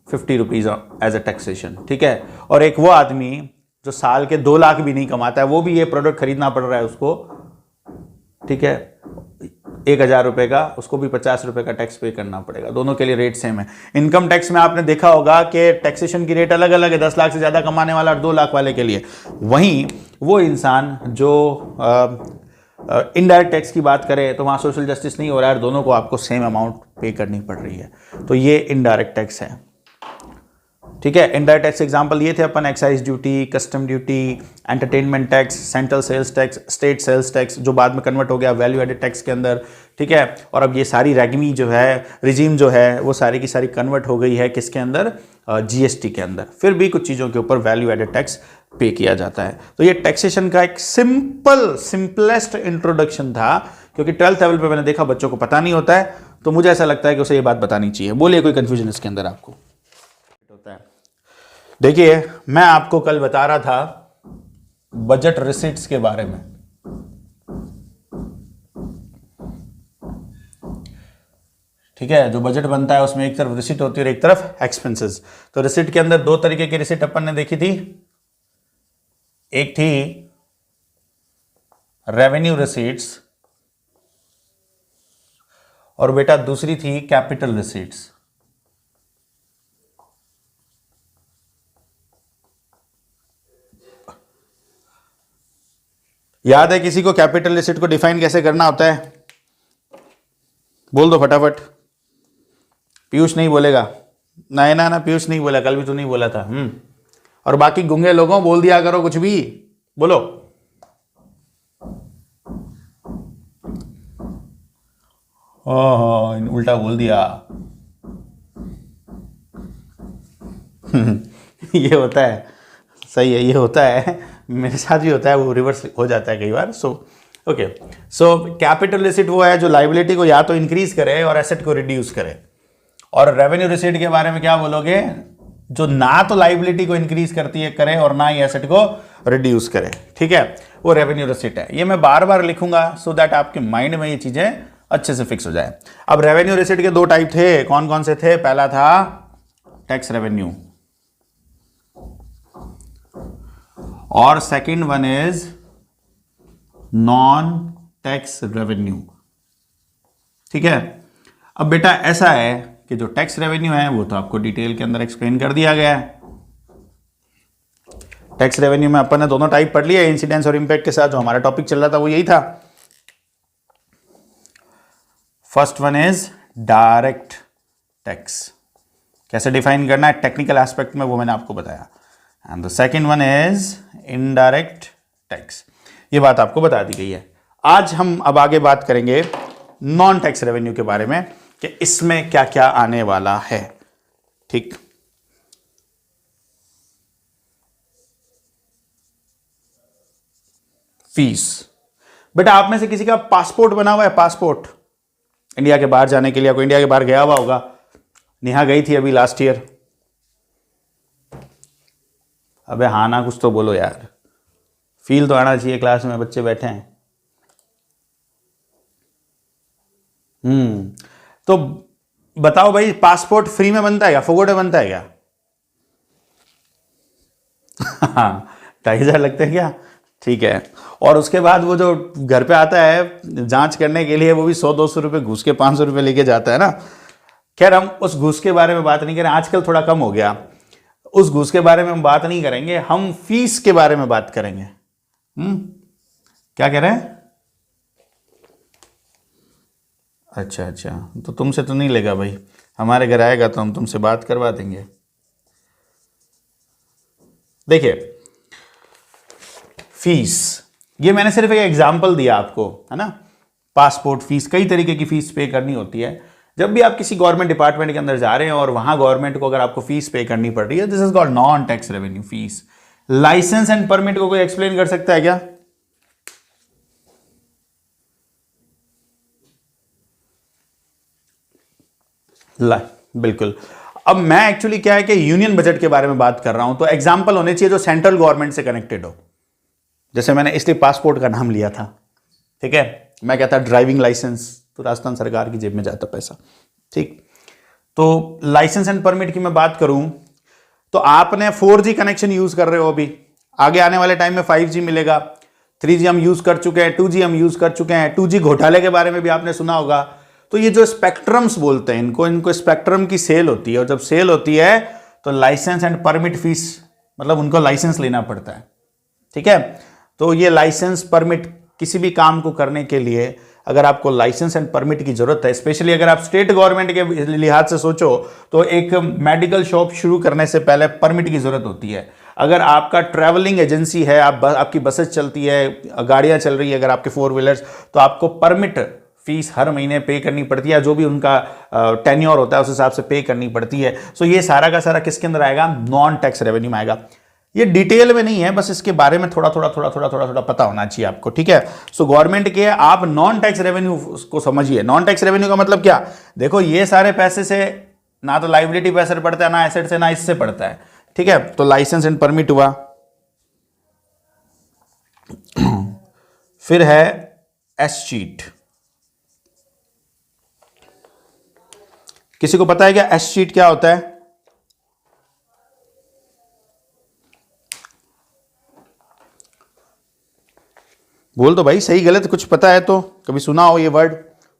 50 रुपीज एज अ टैक्सेशन, ठीक है। और एक वो आदमी जो साल के 2 लाख भी नहीं कमाता है, वो भी ये प्रोडक्ट खरीदना पड़ रहा है उसको, ठीक है, 1,000 रुपए का, उसको भी 50 रुपए का टैक्स पे करना पड़ेगा। दोनों के लिए रेट सेम है। इनकम टैक्स में आपने देखा होगा कि टैक्सेशन की रेट अलग अलग है, 10 लाख से ज्यादा कमाने वाला और 2 लाख वाले के लिए। वहीं वो इंसान जो इनडायरेक्ट टैक्स की बात करें तो वहां सोशल जस्टिस नहीं हो रहा है, दोनों को आपको सेम अमाउंट पे करनी पड़ रही है, तो ये इनडायरेक्ट टैक्स है, ठीक है। इनडायरेक्ट टैक्स एग्जांपल ये थे अपन, excise duty, custom duty, entertainment tax, central sales tax, state sales tax, जो बाद में कन्वर्ट हो गया वैल्यू एडेड टैक्स के अंदर, ठीक है। और अब ये सारी रेगमी जो है, रिजीम जो है, वो सारी की सारी कन्वर्ट हो गई है किसके अंदर? जीएसटी के अंदर। फिर भी कुछ चीज़ों के ऊपर वैल्यू एडेड टैक्स पे किया जाता है। तो ये टैक्सेशन का एक सिंपलेस्ट इंट्रोडक्शन था, क्योंकि 12th लेवल पे मैंने देखा बच्चों को पता नहीं होता है, तो मुझे ऐसा लगता है कि उसे ये बात बतानी चाहिए। बोलिए कोई कंफ्यूजन इसके अंदर आपको होता है? देखिए, मैं आपको कल बता रहा था बजट रिसीट्स के बारे में, ठीक है। जो बजट बनता है उसमें एक तरफ रिसीट होती है और एक तरफ एक्सपेंसेस। तो रिसीट के अंदर दो तरीके की रिसीट अपन ने देखी थी, एक थी रेवेन्यू रिसीट्स और बेटा दूसरी थी कैपिटल रिसीट्स। याद है किसी को कैपिटल रिसीट को डिफाइन कैसे करना होता है? बोल दो फटाफट। पीयूष नहीं बोलेगा? ना पीयूष नहीं बोला, कल भी तो नहीं बोला था। और बाकी गूंगे लोगों बोल दिया करो कुछ भी, बोलो। ओह, उल्टा बोल दिया। ये होता है, सही है, ये होता है, मेरे साथ भी होता है, वो रिवर्स हो जाता है कई बार। So okay, so capital receipt वो है जो लाइबिलिटी को या तो इंक्रीज करे और एसेट को रिड्यूस करे। और रेवेन्यू रिसीट के बारे में क्या बोलोगे? जो ना तो लाइबिलिटी को इंक्रीज करती है करे और ना ही एसेट को रिड्यूस करे, ठीक है, वो रेवेन्यू रिसीट है। ये मैं बार बार लिखूंगा सो दैट आपके माइंड में ये चीजें अच्छे से फिक्स हो जाए। अब रेवेन्यू रिसीट के दो टाइप थे, कौन कौन से थे? पहला था टैक्स रेवेन्यू और second one is non tax revenue, ठीक है। अब बेटा ऐसा है कि जो टैक्स रेवेन्यू है वो तो आपको डिटेल के अंदर एक्सप्लेन कर दिया गया है। टैक्स रेवेन्यू में अपन ने दोनों टाइप पढ़ लिया, इंसिडेंस और इंपैक्ट के साथ। जो हमारा टॉपिक चल रहा था वो यही था। First one is direct tax, कैसे डिफाइन करना है टेक्निकल एस्पेक्ट में वो मैंने आपको बताया। And the second one is indirect tax, ये बात आपको बता दी गई है। आज हम अब आगे बात करेंगे नॉन टैक्स रेवेन्यू के बारे में कि इसमें क्या क्या आने वाला है, ठीक। फीस, बेटा आप में से किसी का पासपोर्ट बना हुआ है, पासपोर्ट इंडिया के बाहर जाने के लिए? कोई इंडिया के बाहर गया हुआ होगा? नेहा गई थी अभी लास्ट ईयर। अबे हाँ ना, कुछ तो बोलो यार, फील तो आना चाहिए, क्लास में बच्चे बैठे हैं। तो बताओ भाई, पासपोर्ट फ्री में बनता है क्या, फोगोट में बनता है क्या? हाँ, 2,500 लगते हैं क्या? ठीक है। और उसके बाद वो जो घर पे आता है जांच करने के लिए, वो भी 100-200 रुपये घूस के 500 रुपये लेके जाता है ना। खैर हम उस घूस के बारे में बात नहीं करें, आजकल थोड़ा कम हो गया। उस घूस के बारे में हम बात नहीं करेंगे, हम फीस के बारे में बात करेंगे। क्या कह रहे हैं? अच्छा अच्छा, तो तुमसे तो नहीं लेगा भाई, हमारे घर आएगा तो हम तुमसे बात करवा देंगे। देखिए फीस, ये मैंने सिर्फ एक एग्जांपल दिया आपको, है ना। पासपोर्ट फीस, कई तरीके की फीस पे करनी होती है। जब भी आप किसी गवर्नमेंट डिपार्टमेंट के अंदर जा रहे हैं और वहां गवर्नमेंट को अगर आपको फीस पे करनी पड़ रही है, this is called non tax revenue fees. License and permit को कोई एक्सप्लेन कर सकता है क्या? बिल्कुल। अब मैं एक्चुअली क्या है कि यूनियन बजट के बारे में बात कर रहा हूं, तो एग्जांपल होने चाहिए जो सेंट्रल गवर्नमेंट से कनेक्टेड हो। जैसे मैंने इसलिए पासपोर्ट का नाम लिया था, ठीक है। मैं कहता ड्राइविंग लाइसेंस, तो राजस्थान सरकार की जेब में जाता पैसा, ठीक। तो लाइसेंस एंड परमिट की मैं बात करूं, तो आपने 4G कनेक्शन यूज कर रहे हो, अभी आगे आने वाले टाइम में 5G मिलेगा। 3G हम यूज कर चुके हैं, 2G हम यूज कर चुके हैं। 2G घोटाले के बारे में भी आपने सुना होगा। तो ये जो स्पेक्ट्रम्स बोलते हैं इनको स्पेक्ट्रम की सेल होती है, और जब सेल होती है तो लाइसेंस एंड परमिट फीस, मतलब उनको लाइसेंस लेना पड़ता है, ठीक है। तो ये लाइसेंस परमिट, किसी भी काम को करने के लिए अगर आपको लाइसेंस एंड परमिट की जरूरत है, स्पेशली अगर आप स्टेट गवर्नमेंट के लिहाज से सोचो, तो एक मेडिकल शॉप शुरू करने से पहले परमिट की जरूरत होती है। अगर आपका ट्रैवलिंग एजेंसी है, आपकी बसेस चलती है, गाड़ियां चल रही है, अगर आपके 4 व्हीलर्स, तो आपको परमिट फीस हर महीने पे करनी पड़ती है, जो भी उनका टेन्योर होता है उस हिसाब से पे करनी पड़ती है। सो ये सारा का सारा किसके अंदर आएगा? नॉन टैक्स रेवेन्यू में आएगा। ये डिटेल में नहीं है, बस इसके बारे में थोड़ा थोड़ा पता होना चाहिए आपको, ठीक है। सो गवर्नमेंट के आप नॉन टैक्स रेवेन्यू को समझिए। नॉन टैक्स रेवेन्यू का मतलब क्या? देखो ये सारे पैसे से ना तो लाइबिलिटी पे असर पड़ता है, ना एसेट से, ना इससे पड़ता है, ठीक है। तो लाइसेंस एंड परमिट हुआ, फिर है एस शीट। किसी को पता है क्या एस शीट क्या होता है? बोल दो भाई, सही गलत कुछ पता है तो, कभी सुना हो ये वर्ड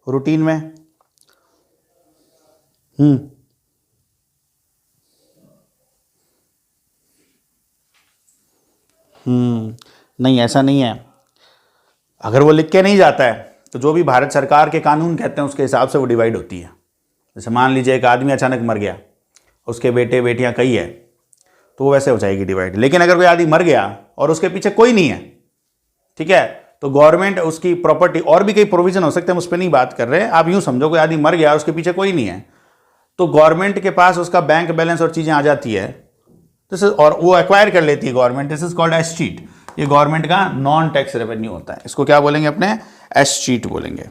रूटीन में? नहीं, ऐसा नहीं है। अगर वो लिख के नहीं जाता है तो जो भी भारत सरकार के कानून कहते हैं उसके हिसाब से वो डिवाइड होती है। जैसे मान लीजिए एक आदमी अचानक मर गया, उसके बेटे बेटियां कई है, तो वो वैसे हो जाएगी डिवाइड। लेकिन अगर कोई आदमी मर गया और उसके पीछे कोई नहीं है, ठीक है, तो गवर्नमेंट उसकी प्रॉपर्टी, और भी कई प्रोविजन हो सकते हैं, हम उस पर नहीं बात कर रहे हैं। आप यूं समझो कोई आदमी मर गया और उसके पीछे कोई नहीं है, तो गवर्नमेंट के पास उसका बैंक बैलेंस और चीजें आ जाती है, और वो एक्वायर कर लेती है government. This is called S sheet. ये गवर्नमेंट का नॉन टैक्स रेवेन्यू होता है। इसको क्या बोलेंगे अपने? एस शीट बोलेंगे।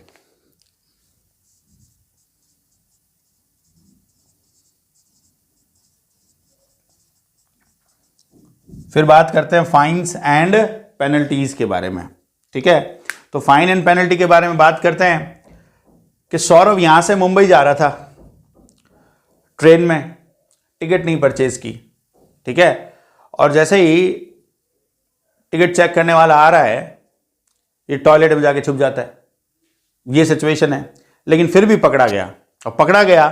फिर बात करते हैं फाइन्स एंड पेनल्टीज के बारे में, ठीक है। तो फाइन एंड पेनल्टी के बारे में बात करते हैं कि सौरभ यहां से मुंबई जा रहा था ट्रेन में, टिकट नहीं परचेज की, ठीक है, और जैसे ही टिकट चेक करने वाला आ रहा है, ये टॉयलेट में जाके छुप जाता है। ये सिचुएशन है, लेकिन फिर भी पकड़ा गया, और पकड़ा गया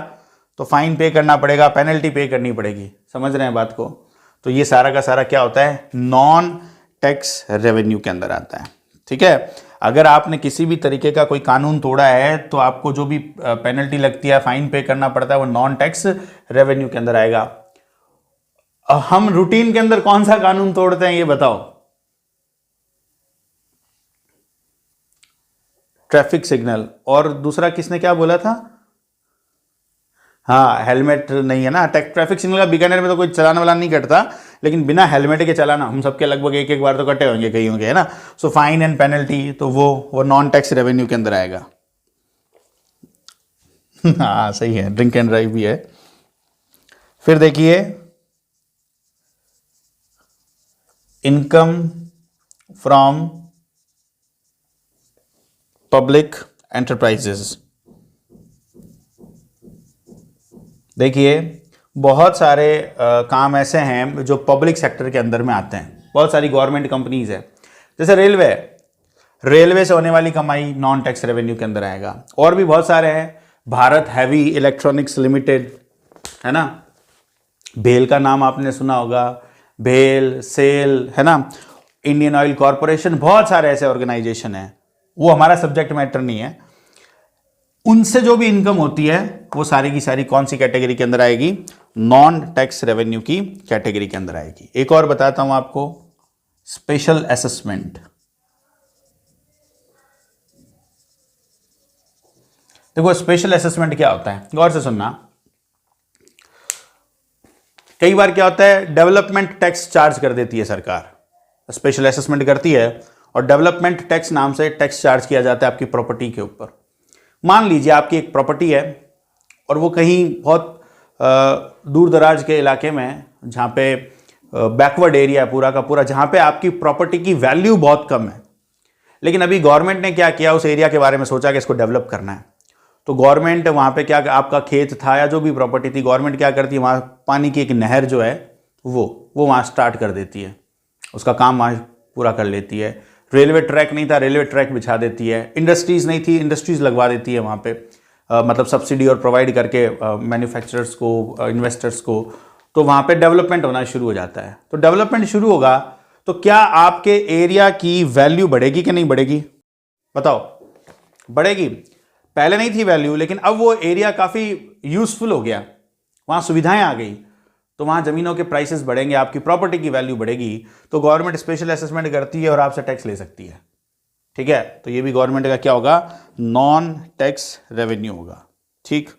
तो फाइन पे करना पड़ेगा, पेनल्टी पे करनी पड़ेगी। समझ रहे हैं बात को? तो ये सारा का सारा क्या होता है? नॉन टैक्स रेवेन्यू के अंदर आता है, ठीक है। अगर आपने किसी भी तरीके का कोई कानून तोड़ा है तो आपको जो भी पेनल्टी लगती है, फाइन पे करना पड़ता है, वो नॉन टैक्स रेवेन्यू के अंदर आएगा। हम रूटीन के अंदर कौन सा कानून तोड़ते हैं ये बताओ? Traffic signal. और दूसरा किसने क्या बोला था? हाँ, हेलमेट नहीं है ना। ट्रैफिक सिग्नल का बीकानेर में तो कोई चलाने वाला नहीं कटता, लेकिन बिना हेलमेट के चलाना हम सबके लगभग एक एक बार तो कटे होंगे, कहीं होंगे, है ना। सो फाइन एंड पेनल्टी तो वो नॉन टैक्स रेवेन्यू के अंदर आएगा। हाँ सही है, ड्रिंक एंड ड्राइव भी है। फिर देखिए इनकम फ्रॉम पब्लिक एंटरप्राइजेस। देखिए बहुत सारे काम ऐसे हैं जो पब्लिक सेक्टर के अंदर में आते हैं, बहुत सारी गवर्नमेंट कंपनीज है, जैसे रेलवे से होने वाली कमाई नॉन टैक्स रेवेन्यू के अंदर आएगा। और भी बहुत सारे हैं, भारत हैवी इलेक्ट्रॉनिक्स लिमिटेड, है ना, भेल का नाम आपने सुना होगा, भेल, सेल, है ना, इंडियन ऑयल कॉरपोरेशन, बहुत सारे ऐसे ऑर्गेनाइजेशन हैं, वो हमारा सब्जेक्ट मैटर नहीं है। उनसे जो भी इनकम होती है वो सारी की सारी कौन सी कैटेगरी के अंदर आएगी? नॉन टैक्स रेवेन्यू की कैटेगरी के अंदर आएगी। एक और बताता हूं आपको, स्पेशल असेसमेंट। देखो स्पेशल असेसमेंट क्या होता है, गौर से सुनना। कई बार क्या होता है, डेवलपमेंट टैक्स चार्ज कर देती है सरकार, स्पेशल असेसमेंट करती है और डेवलपमेंट टैक्स नाम से टैक्स चार्ज किया जाता है आपकी प्रॉपर्टी के ऊपर। मान लीजिए आपकी एक प्रॉपर्टी है और वो कहीं बहुत दूर दराज के इलाके में, जहाँ पे बैकवर्ड एरिया है पूरा का पूरा, जहाँ पे आपकी प्रॉपर्टी की वैल्यू बहुत कम है, लेकिन अभी गवर्नमेंट ने क्या किया, उस एरिया के बारे में सोचा कि इसको डेवलप करना है। तो गवर्नमेंट वहाँ पे क्या, आपका खेत था या जो भी प्रॉपर्टी थी, गवर्नमेंट क्या करती है, वहाँ पानी की एक नहर जो है वो वहाँ स्टार्ट कर देती है, उसका काम वहाँ पूरा कर लेती है। रेलवे ट्रैक नहीं था, रेलवे ट्रैक बिछा देती है। इंडस्ट्रीज़ नहीं थी, इंडस्ट्रीज़ लगवा देती है वहाँ पे, मतलब सब्सिडी और प्रोवाइड करके मैन्युफैक्चरर्स को, इन्वेस्टर्स को। तो वहाँ पे डेवलपमेंट होना शुरू हो जाता है। तो डेवलपमेंट शुरू होगा तो क्या आपके एरिया की वैल्यू बढ़ेगी कि नहीं बढ़ेगी? बताओ, बढ़ेगी। पहले नहीं थी वैल्यू, लेकिन अब वो एरिया काफ़ी यूजफुल हो गया, वहाँ सुविधाएं आ गई, तो वहाँ ज़मीनों के प्राइसेस बढ़ेंगे, आपकी प्रॉपर्टी की वैल्यू बढ़ेगी। तो गवर्नमेंट स्पेशल असेसमेंट करती है और आपसे टैक्स ले सकती है, ठीक है। तो ये भी गवर्नमेंट का क्या होगा? नॉन टैक्स रेवेन्यू होगा, ठीक।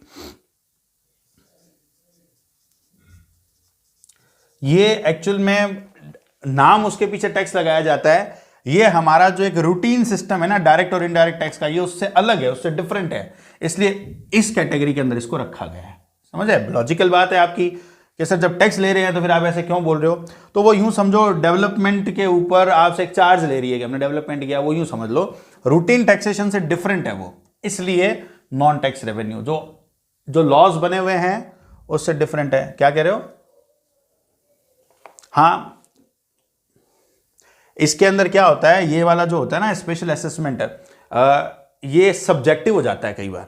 ये एक्चुअल में नाम उसके पीछे टैक्स लगाया जाता है, ये हमारा जो एक रूटीन सिस्टम है ना डायरेक्ट और इनडायरेक्ट टैक्स का, ये उससे अलग है, उससे डिफरेंट है, इसलिए इस कैटेगरी के अंदर इसको रखा गया है। समझ है? लॉजिकल बात है आपकी कि सर जब टैक्स ले रहे हैं तो फिर आप ऐसे क्यों बोल रहे हो? तो वो यूं समझो, डेवलपमेंट के ऊपर आपसे एक चार्ज ले रही है कि हमने डेवलपमेंट किया, वो यूं समझ लो रूटीन टैक्सेशन से डिफरेंट है वो, इसलिए नॉन टैक्स रेवेन्यू जो लॉज बने हुए हैं उससे डिफरेंट है। क्या कह रहे हो? हाँ, इसके अंदर क्या होता है, ये वाला जो होता है ना स्पेशल असेसमेंट, ये सब्जेक्टिव हो जाता है कई बार,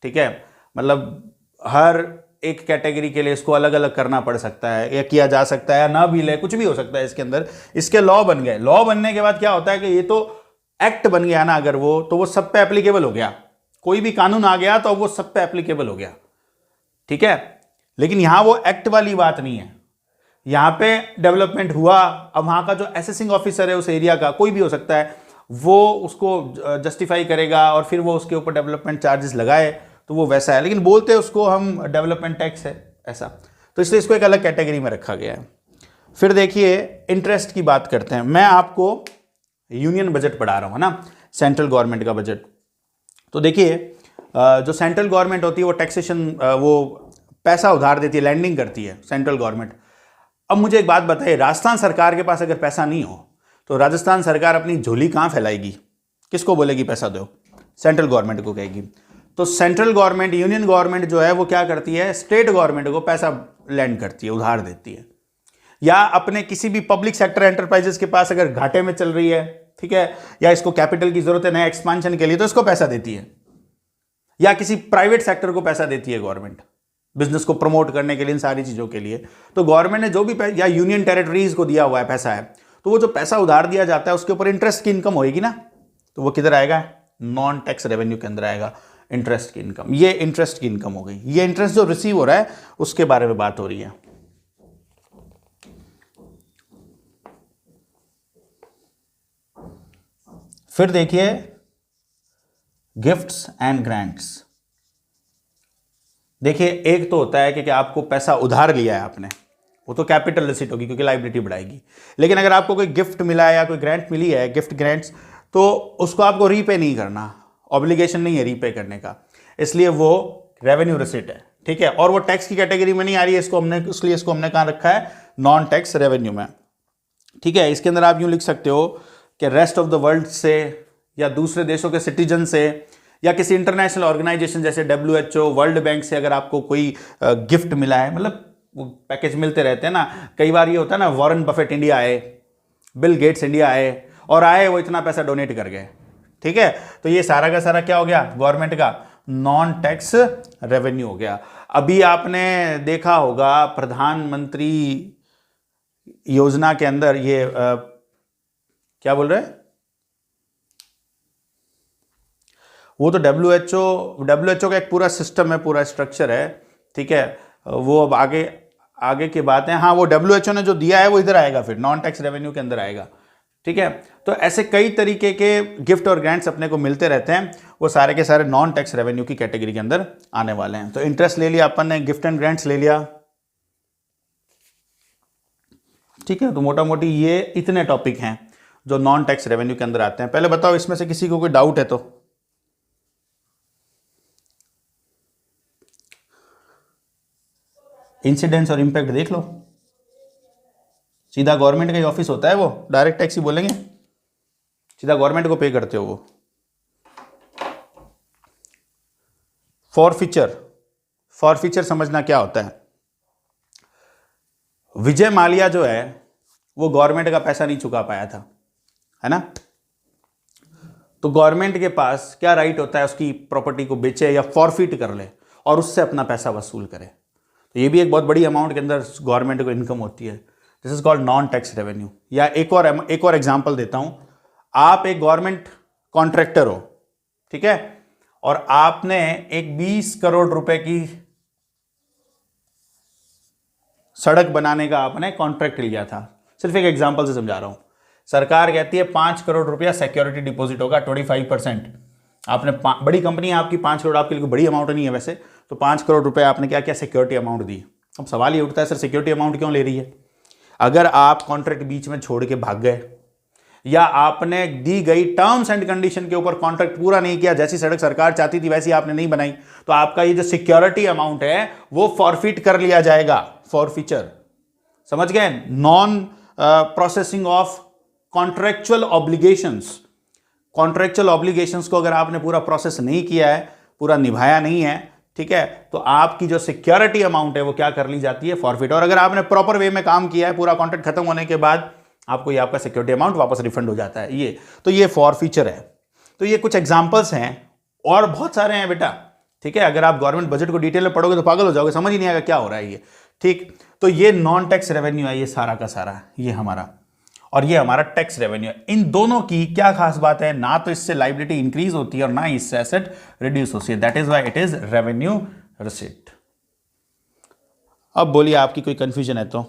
ठीक है। मतलब हर एक कैटेगरी के लिए इसको अलग अलग करना पड़ सकता है, या किया जा सकता है या ना भी ले, कुछ भी हो सकता है इसके अंदर। इसके लॉ बन गए, लॉ बनने के बाद क्या होता है कि ये तो एक्ट बन गया ना, अगर वो तो वो सब पे एप्लीकेबल हो गया, कोई भी कानून आ गया तो वो सब पे एप्लीकेबल हो गया, ठीक है। लेकिन यहां वो एक्ट वाली बात नहीं है, यहां पे डेवलपमेंट हुआ, अब वहां का जो असेसिंग ऑफिसर है उस एरिया का, कोई भी हो सकता है, वो उसको जस्टिफाई करेगा और फिर वो उसके ऊपर डेवलपमेंट चार्जेस लगाए, तो वो वैसा है। लेकिन बोलते हैं उसको हम डेवलपमेंट टैक्स है ऐसा, तो इसलिए इसको एक अलग कैटेगरी में रखा गया है। फिर देखिए इंटरेस्ट की बात करते हैं। मैं आपको यूनियन बजट पढ़ा रहा हूँ, है ना, सेंट्रल गवर्नमेंट का बजट। तो देखिए जो सेंट्रल गवर्नमेंट होती है वो टैक्सेशन, वो पैसा उधार देती है, लैंडिंग करती है सेंट्रल गवर्नमेंट। अब मुझे एक बात बताइए, राजस्थान सरकार के पास अगर पैसा नहीं हो तो राजस्थान सरकार अपनी झोली कहाँ फैलाएगी? किसको बोलेगी पैसा दो? सेंट्रल गवर्नमेंट को कहेगी। तो सेंट्रल गवर्नमेंट, यूनियन गवर्नमेंट जो है वो क्या करती है, स्टेट गवर्नमेंट को पैसा लैंड करती है, उधार देती है। या अपने किसी भी पब्लिक सेक्टर एंटरप्राइजेस के पास अगर घाटे में चल रही है, ठीक है, या इसको कैपिटल की जरूरत है नया एक्सपांशन के लिए, तो इसको पैसा देती है। या किसी प्राइवेट सेक्टर को पैसा देती है गवर्नमेंट, बिजनेस को प्रमोट करने के लिए, इन सारी चीज़ों के लिए। तो गवर्नमेंट ने जो भी या यूनियन टेरिटरीज को दिया हुआ है पैसा है, तो वो जो पैसा उधार दिया जाता है उसके ऊपर इंटरेस्ट की इनकम होगी ना, तो वो किधर आएगा? नॉन टैक्स रेवेन्यू के अंदर आएगा, इंटरेस्ट की इनकम। ये इंटरेस्ट की इनकम हो गई। ये इंटरेस्ट जो रिसीव हो रहा है उसके बारे में बात हो रही है। फिर देखिए गिफ्ट्स एंड ग्रांट्स। देखिए एक तो होता है कि आपको पैसा उधार लिया है आपने, वो तो कैपिटल रिसिट होगी क्योंकि लाइबिलिटी बढ़ाएगी। लेकिन अगर आपको कोई गिफ्ट मिला है या कोई ग्रांट मिली है, गिफ्ट ग्रांट्स, तो उसको आपको रीपे नहीं करना, ऑब्लिगेशन नहीं है रीपे करने का, इसलिए वो रेवेन्यू रिसिट है, ठीक है। और वो टैक्स की कैटेगरी में नहीं आ रही है, इसलिए इसको हमने कहाँ रखा है, नॉन टैक्स रेवेन्यू में, ठीक है। इसके अंदर आप यूं लिख सकते हो कि रेस्ट ऑफ द वर्ल्ड से या दूसरे देशों के सिटीजन से या किसी इंटरनेशनल ऑर्गेनाइजेशन जैसे WHO, वर्ल्ड बैंक से अगर आपको कोई गिफ्ट मिला है, मतलब वो पैकेज मिलते रहते हैं ना, कई बार ये होता है ना, वॉरेन बफेट इंडिया आए, बिल गेट्स इंडिया आए, और आए वो इतना पैसा डोनेट कर गए, ठीक है। तो ये सारा का सारा क्या हो गया, गवर्नमेंट का नॉन टैक्स रेवेन्यू हो गया। अभी आपने देखा होगा प्रधानमंत्री योजना के अंदर ये क्या बोल रहे हैं, वो तो WHO का एक पूरा सिस्टम है, पूरा स्ट्रक्चर है, ठीक है। वो अब आगे की बात है। हाँ, वो WHO ने जो दिया है वो इधर आएगा, फिर नॉन टैक्स रेवेन्यू के अंदर आएगा, ठीक है। तो ऐसे कई तरीके के गिफ्ट और ग्रांट्स अपने को मिलते रहते हैं, वो सारे के सारे नॉन टैक्स रेवेन्यू की कैटेगरी के अंदर आने वाले हैं। तो इंटरेस्ट ले लिया अपन ने, गिफ्ट एंड ग्रांट्स ले लिया, ठीक है। तो मोटा मोटी ये इतने टॉपिक हैं जो नॉन टैक्स रेवेन्यू के अंदर आते हैं। पहले बताओ इसमें से किसी को कोई डाउट है तो। इंसिडेंस और इंपैक्ट देख लो, सीधा गवर्नमेंट का ही ऑफिस होता है वो, डायरेक्ट टैक्स ही बोलेंगे, सीधा गवर्नमेंट को पे करते हो वो। फॉरफीचर समझना क्या होता है। विजय माल्या जो है वो गवर्नमेंट का पैसा नहीं चुका पाया था, है ना, तो गवर्नमेंट के पास क्या राइट होता है, उसकी प्रॉपर्टी को बेचे या फॉरफिट कर ले और उससे अपना पैसा वसूल करे। तो ये भी एक बहुत बड़ी अमाउंट के अंदर गवर्नमेंट को इनकम होती है, this is called non tax revenue. या एक और एग्जांपल देता हूं, आप एक गवर्नमेंट कॉन्ट्रैक्टर हो, ठीक है, और आपने एक 20 करोड़ रुपए की सड़क बनाने का आपने कॉन्ट्रैक्ट लिया था। सिर्फ एक एग्जांपल से समझा रहा हूं। सरकार कहती है 5 करोड़ रुपया सिक्योरिटी डिपॉजिट होगा, 25%। आपने बड़ी कंपनी है आपकी, 5 करोड़ आपके लिए बड़ी अमाउंट नहीं है वैसे, तो 5 करोड़ रुपए आपने क्या क्या सिक्योरिटी अमाउंट दी। अब सवाल ये उठता है, सर सिक्योरिटी अमाउंट क्यों ले रही है। अगर आप कॉन्ट्रैक्ट बीच में छोड़ के भाग गए या आपने दी गई टर्म्स एंड कंडीशन के ऊपर कॉन्ट्रैक्ट पूरा नहीं किया, जैसी सड़क सरकार चाहती थी वैसी आपने नहीं बनाई, तो आपका ये जो सिक्योरिटी अमाउंट है वो फॉरफिट कर लिया जाएगा। फॉरफीचर समझ गए, non processing of contractual obligations. Contractual obligations को अगर आपने पूरा प्रोसेस नहीं किया है, पूरा निभाया नहीं है, ठीक है, तो आपकी जो सिक्योरिटी अमाउंट है वो क्या कर ली जाती है, फॉरफिट। और अगर आपने प्रॉपर वे में काम किया है, पूरा कॉन्ट्रैक्ट खत्म होने के बाद आपको ये आपका सिक्योरिटी अमाउंट वापस रिफंड हो जाता है। ये तो ये फॉरफीचर है। तो ये कुछ एग्जांपल्स हैं और बहुत सारे हैं बेटा, ठीक है। अगर आप गवर्नमेंट बजट को डिटेल में पढ़ोगे तो पागल हो जाओगे, समझ ही नहीं आएगा क्या हो रहा है ये, ठीक। तो ये नॉन टैक्स रेवेन्यू है, ये सारा का सारा ये हमारा, और ये हमारा टैक्स रेवेन्यू है। इन दोनों की क्या खास बात है, ना तो इससे लायबिलिटी इंक्रीज होती है और ना इससे एसेट रिड्यूस होती है, that is why it is revenue receipt. अब बोलिए आपकी कोई कंफ्यूजन है तो।